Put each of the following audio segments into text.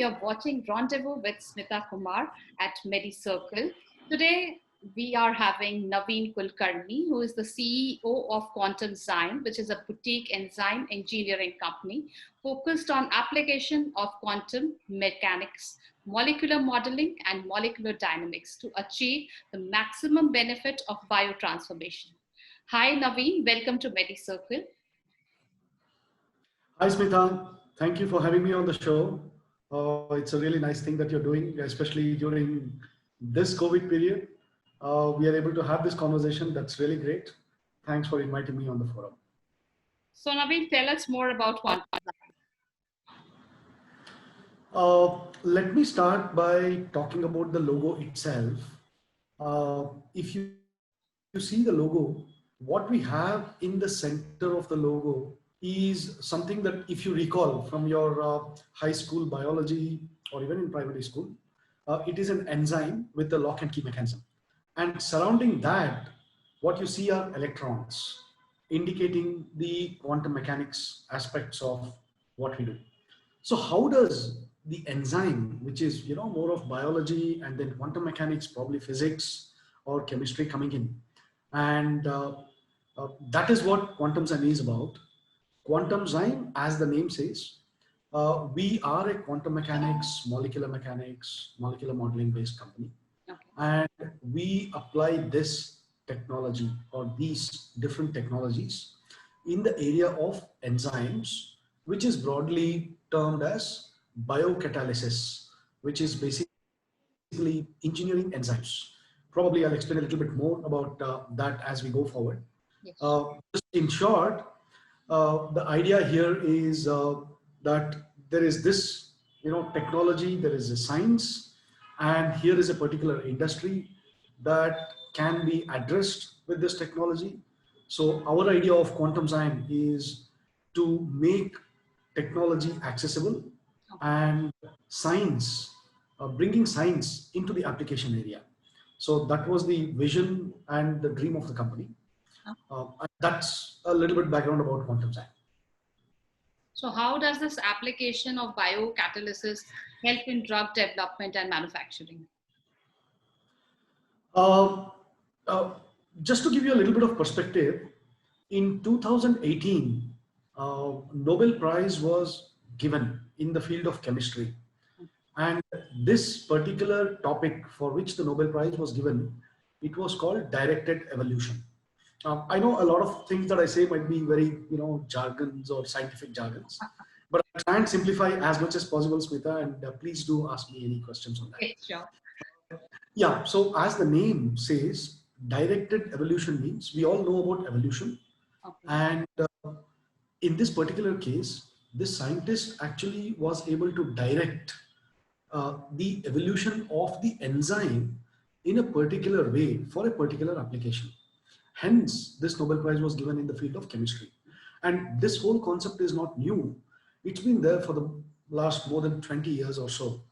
you're watching Rendezvous with Smita Kumar at MediCircle. Today, we are having Naveen Kulkarni, who is the CEO of Quantum Zyme, which is a boutique enzyme engineering company focused on application of quantum mechanics, molecular modeling, and molecular dynamics to achieve the maximum benefit of biotransformation. Hi, Naveen. Welcome to MediCircle. Hi, Smita. Thank you for having me on the show. It's a really nice thing that you're doing, especially during this COVID period. We are able to have this conversation. That's really great. Thanks for inviting me on the forum. So, Naveen, tell us more about Quantum. Let me start by talking about the logo itself. If you see the logo, what we have in the center of the logo is something that if you recall from your high school biology or even in primary school, it is an enzyme with a lock and key mechanism. And surrounding that, what you see are electrons indicating the quantum mechanics aspects of what we do. So how does the enzyme, which is more of biology and then quantum mechanics, probably physics or chemistry coming in, and that is what Quantum Zyme is about. Quantum Zyme, as the name says, we are a quantum mechanics, molecular modeling based company. Okay. And we apply this technology or these different technologies in the area of enzymes, which is broadly termed as biocatalysis, which is basically engineering enzymes. Probably I'll explain a little bit more about that as we go forward. Yes. Just in short, the idea here is that there is this, technology, there is a science, and here is a particular industry that can be addressed with this technology. So our idea of Quantum Zyme is to make technology accessible and science, bringing science into the application area. So that was the vision and the dream of the company. That's a little bit background about Quantum Zyme. So how does this application of biocatalysis help in drug development and manufacturing? Just to give you a little bit of perspective, in 2018, Nobel Prize was given in the field of chemistry. And this particular topic for which the Nobel Prize was given, it was called directed evolution. I know a lot of things that I say might be very, jargons or scientific jargons, but I'll try and simplify as much as possible, Smita, and please do ask me any questions on that. Okay, sure. Yeah, so as the name says, directed evolution means we all know about evolution. Okay. And in this particular case, this scientist actually was able to direct the evolution of the enzyme in a particular way for a particular application. Hence, this Nobel Prize was given in the field of chemistry. And this whole concept is not new. It's been there for the last more than 20 years or so.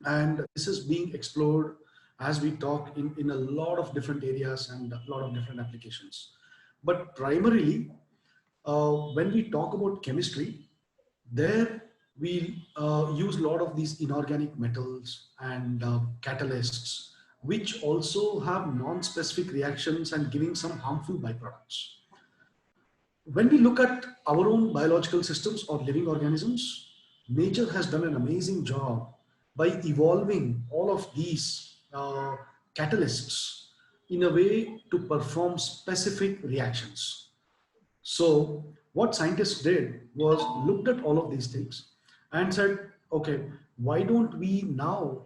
And this is being explored as we talk in a lot of different areas and a lot of different applications. But primarily, when we talk about chemistry, there we use a lot of these inorganic metals and catalysts, which also have non-specific reactions and giving some harmful byproducts. When we look at our own biological systems or living organisms, nature has done an amazing job by evolving all of these catalysts in a way to perform specific reactions. So what scientists did was looked at all of these things and said, okay, why don't we now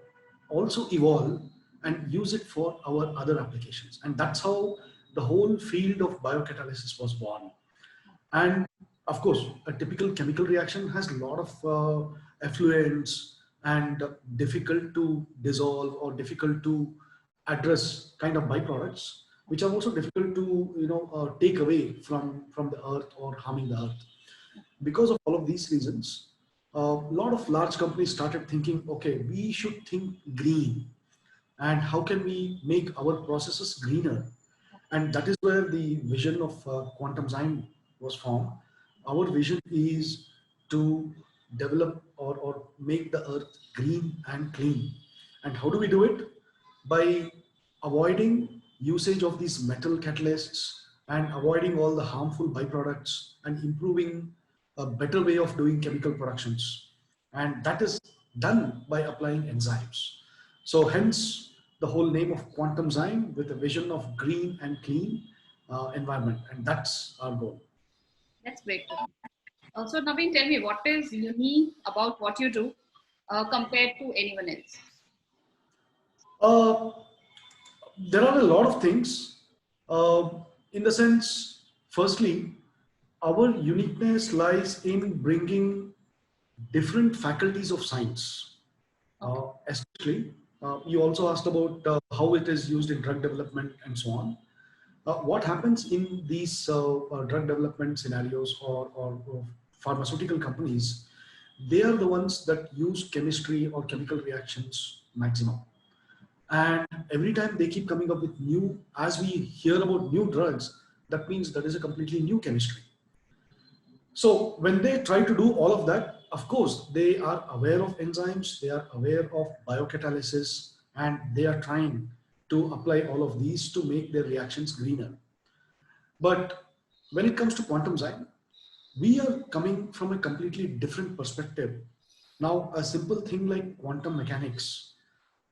also evolve and use it for our other applications? And that's how the whole field of biocatalysis was born. And of course, a typical chemical reaction has a lot of effluents and difficult to dissolve or difficult to address kind of byproducts, which are also difficult to take away from the earth or harming the earth. Because of all of these reasons, a lot of large companies started thinking, okay, we should think green, and how can we make our processes greener? And that is where the vision of Quantum Zyme was formed. Our vision is to develop or make the earth green and clean. And how do we do it? By avoiding usage of these metal catalysts and avoiding all the harmful byproducts and improving a better way of doing chemical productions. And that is done by applying enzymes. So hence the whole name of Quantumzyme, with a vision of green and clean environment. And that's our goal. That's great to know. So Naveen, tell me, what is unique about what you do compared to anyone else? Uh, there are a lot of things. Uh, in the sense, firstly, our uniqueness lies in bringing different faculties of science, Okay. especially. You also asked about how it is used in drug development and so on. What happens in these drug development scenarios or pharmaceutical companies, they are the ones that use chemistry or chemical reactions maximum. And every time they keep coming up with new, as we hear about new drugs, that means that is a completely new chemistry. So when they try to do all of that, of course, they are aware of enzymes, they are aware of biocatalysis, and they are trying to apply all of these to make their reactions greener. But when it comes to Quantumzyme, we are coming from a completely different perspective. Now, a simple thing like quantum mechanics,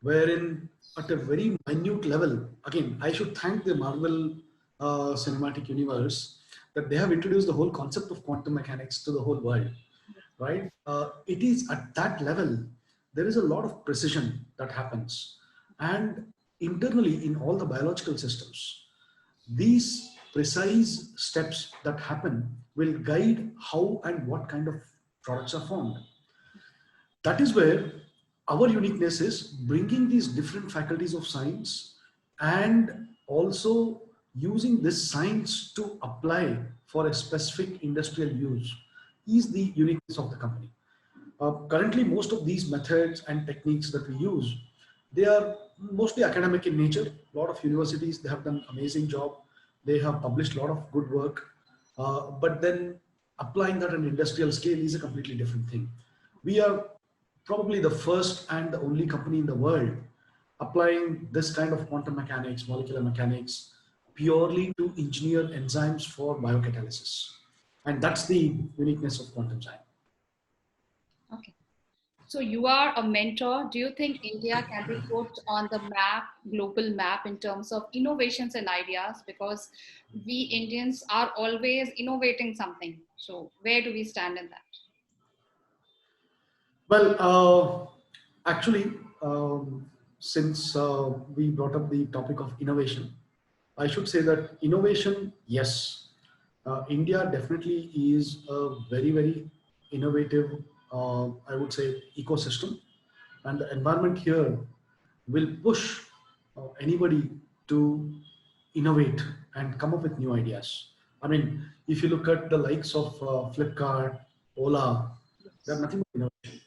wherein at a very minute level, again, I should thank the Marvel cinematic universe that they have introduced the whole concept of quantum mechanics to the whole world, right? It is at that level, there is a lot of precision that happens. And internally in all the biological systems, these precise steps that happen will guide how and what kind of products are formed. That is where our uniqueness is bringing these different faculties of science and also using this science to apply for a specific industrial use is the uniqueness of the company. Currently, most of these methods and techniques that we use, they are mostly academic in nature. A lot of universities, they have done amazing job. They have published a lot of good work. But then applying that on industrial scale is a completely different thing. We are probably the first and the only company in the world applying this kind of quantum mechanics, molecular mechanics, purely to engineer enzymes for biocatalysis. And that's the uniqueness of Quantumzyme. Okay. So you are a mentor. Do you think India can be put on the map, global map, in terms of innovations and ideas? Because we Indians are always innovating something. So where do we stand in that? Well, actually, since we brought up the topic of innovation, I should say that innovation, yes, India definitely is a very, very innovative, I would say, ecosystem. And the environment here will push anybody to innovate and come up with new ideas. I mean, if you look at the likes of Flipkart, Ola, they're Yes. nothing but innovation.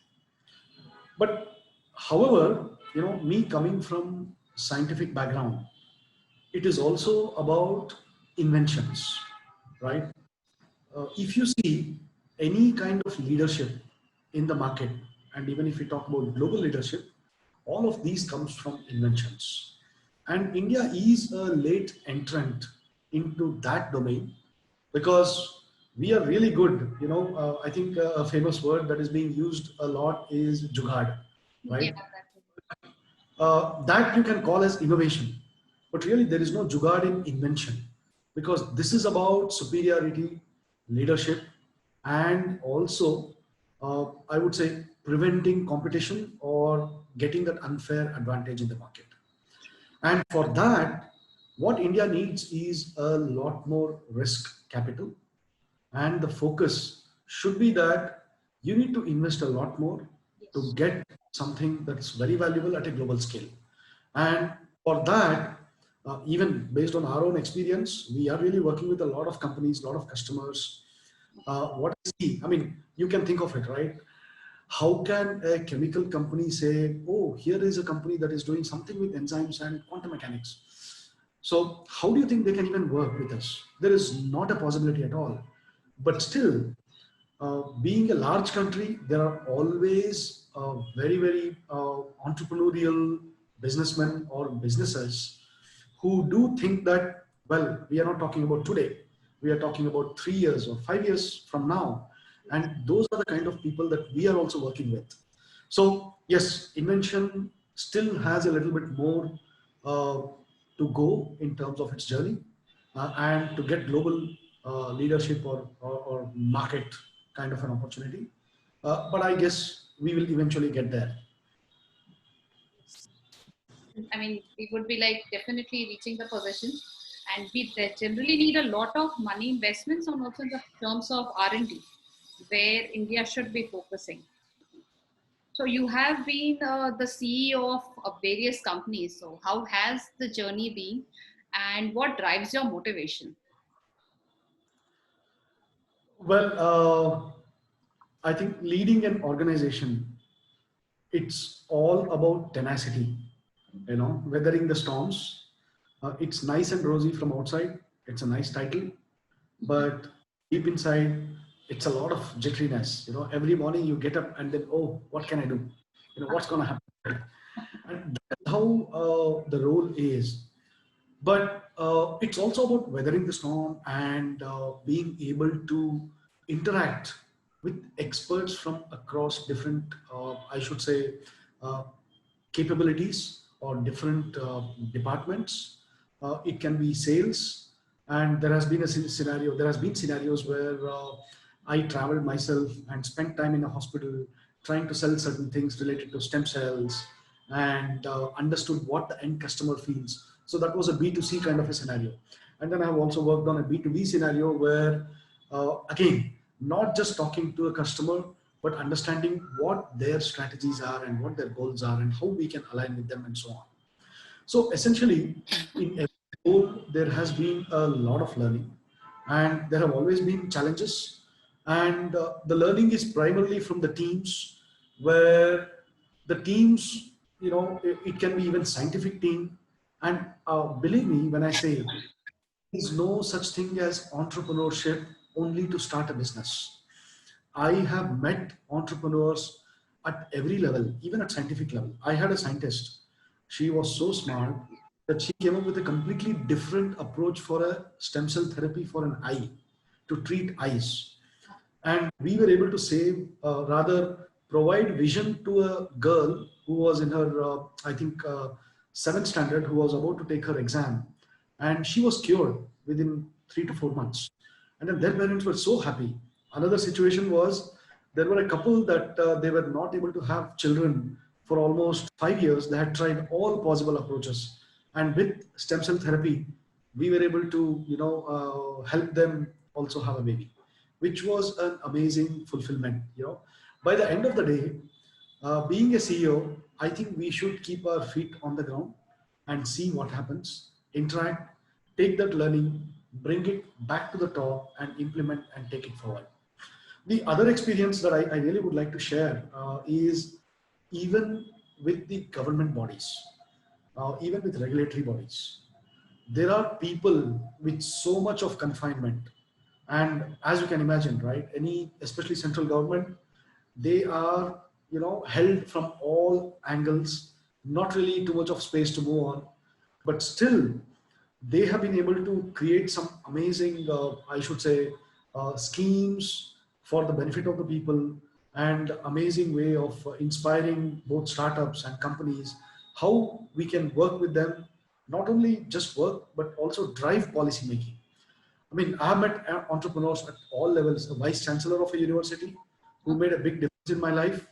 But however, me coming from scientific background, it is also about inventions, right? If you see any kind of leadership in the market, and even if we talk about global leadership, all of these comes from inventions. And India is a late entrant into that domain because we are really good. I think a famous word that is being used a lot is jugaad, Yeah, right? that too. That you can call as innovation, but really there is no jugaad in invention because this is about superiority, leadership, and also I would say preventing competition or getting that unfair advantage in the market. And for that, what India needs is a lot more risk capital, and the focus should be that you need to invest a lot more to Yes. get something that's very valuable at a global scale. And for that, even based on our own experience, we are really working with a lot of companies, a lot of customers. What I see, I mean, you can think of it, right? How can a chemical company say, oh, here is a company that is doing something with enzymes and quantum mechanics? So how do you think they can even work with us? There is not a possibility at all. But still, Being a large country, there are always very, very entrepreneurial businessmen or businesses who do think that, well, we are not talking about today. We are talking about 3 years or 5 years from now. And those are the kind of people that we are also working with. So yes, invention still has a little bit more uh, to go in terms of its journey and to get global leadership or market kind of an opportunity. But I guess we will eventually get there. I mean, we would be like definitely reaching the position, and we generally need a lot of money investments on also in the terms of R&D, where India should be focusing. So you have been the CEO of various companies. So how has the journey been, and what drives your motivation? Well, I think leading an organization, it's all about tenacity, weathering the storms. It's nice and rosy from outside. It's a nice title, but deep inside, it's a lot of jitteriness. Every morning you get up and then, oh, what can I do? What's going to happen? And that's how the role is. But it's also about weathering the storm and being able to interact with experts from across different, I should say, uh, capabilities or different departments. It can be sales, and there has been scenarios where I traveled myself and spent time in a hospital trying to sell certain things related to stem cells and understood what the end customer feels. So that was a B2C kind of a scenario. And then I have also worked on a B2B scenario where, again, not just talking to a customer, but understanding what their strategies are and what their goals are and how we can align with them and so on. So essentially, in every role, there has been a lot of learning and there have always been challenges. And the learning is primarily from the teams where the teams, it can be even scientific team. And believe me, when I say there is no such thing as entrepreneurship only to start a business. I have met entrepreneurs at every level, even at scientific level. I had a scientist. She was so smart that she came up with a completely different approach for a stem cell therapy for an eye to treat eyes. And we were able to save, rather provide vision to a girl who was in her, I think, seventh standard, who was about to take her exam. And she was cured within 3 to 4 months. And then their parents were so happy. Another situation was there were a couple that they were not able to have children for almost 5 years. They had tried all possible approaches. And with stem cell therapy, we were able to, help them also have a baby, which was an amazing fulfillment. By the end of the day, being a CEO, I think we should keep our feet on the ground and see what happens, interact, take that learning, bring it back to the top and implement and take it forward. The other experience that I really would like to share is even with the government bodies, even with regulatory bodies, there are people with so much of confinement. And as you can imagine, right, any, especially central government, they are, held from all angles, not really too much of space to move on, but still they have been able to create some amazing, I should say, schemes for the benefit of the people and amazing way of inspiring both startups and companies, how we can work with them, not only just work, but also drive policy making. I mean, I have met entrepreneurs at all levels, a vice chancellor of a university who made a big difference in my life,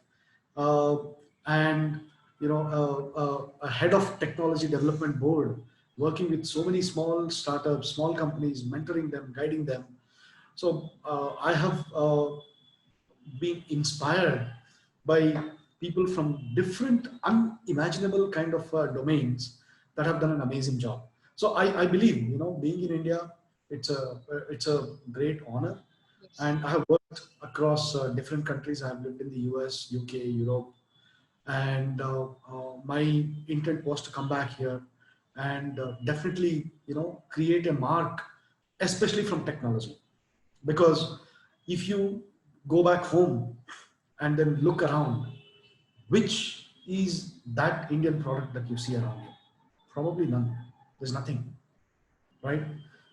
uh, and a head of technology development board, working with so many small startups, small companies, mentoring them, guiding them. So I have been inspired by people from different unimaginable kind of domains that have done an amazing job. So I believe, being in India, it's a great honor. Yes. And I have worked across different countries. I have lived in the US, UK, Europe, and my intent was to come back here and definitely, create a mark, especially from technology. Because if you go back home and then look around, which is that Indian product that you see around you? Probably none. There's nothing, right?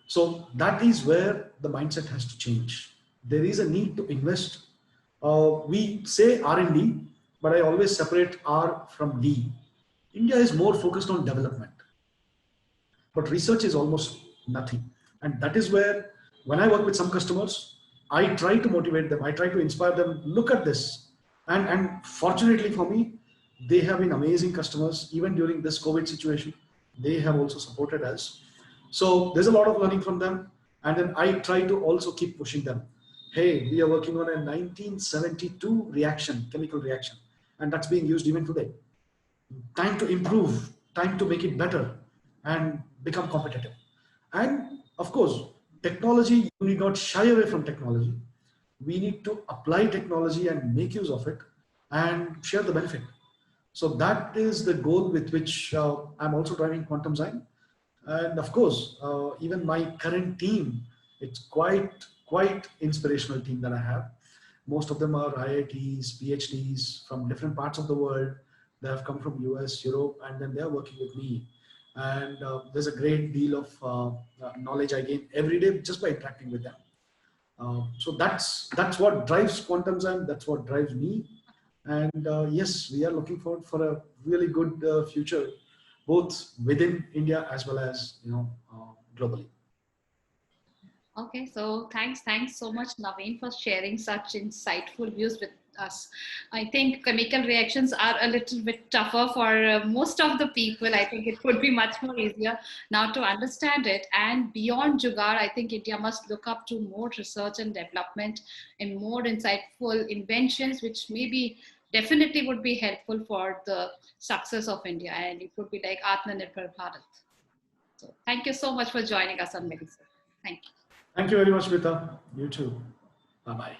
So that is where the mindset has to change. There is a need to invest. We say R&D, but I always separate R from D. India is more focused on development, but research is almost nothing. And that is where, when I work with some customers, I try to motivate them, I try to inspire them, look at this. And fortunately for me, they have been amazing customers. Even during this COVID situation, they have also supported us. So there's a lot of learning from them. And then I try to also keep pushing them. Hey, we are working on a 1972 reaction, chemical reaction, and that's being used even today. Time to improve, time to make it better and become competitive. And of course, technology, you need not shy away from technology. We need to apply technology and make use of it and share the benefit. So that is the goal with which I'm also driving Quantum Zyme. And of course, even my current team, it's quite inspirational team that I have. Most of them are IITs, PhDs from different parts of the world. They have come from US, Europe, and then they're working with me. And there's a great deal of knowledge I gain every day just by interacting with them. So that's what drives Quantum Zyme. That's what drives me. And yes, we are looking forward for a really good future, both within India as well as globally. Okay, so thanks so much, Naveen, for sharing such insightful views with us. I think chemical reactions are a little bit tougher for most of the people. I think it would be much more easier now to understand it. And beyond Jugaad, I think India must look up to more research and development and more insightful inventions, which maybe definitely would be helpful for the success of India. And it would be like Atmanirbhar Bharat. So thank you so much for joining us on Medicine. Thank you. Thank you very much, Vita. You too. Bye-bye.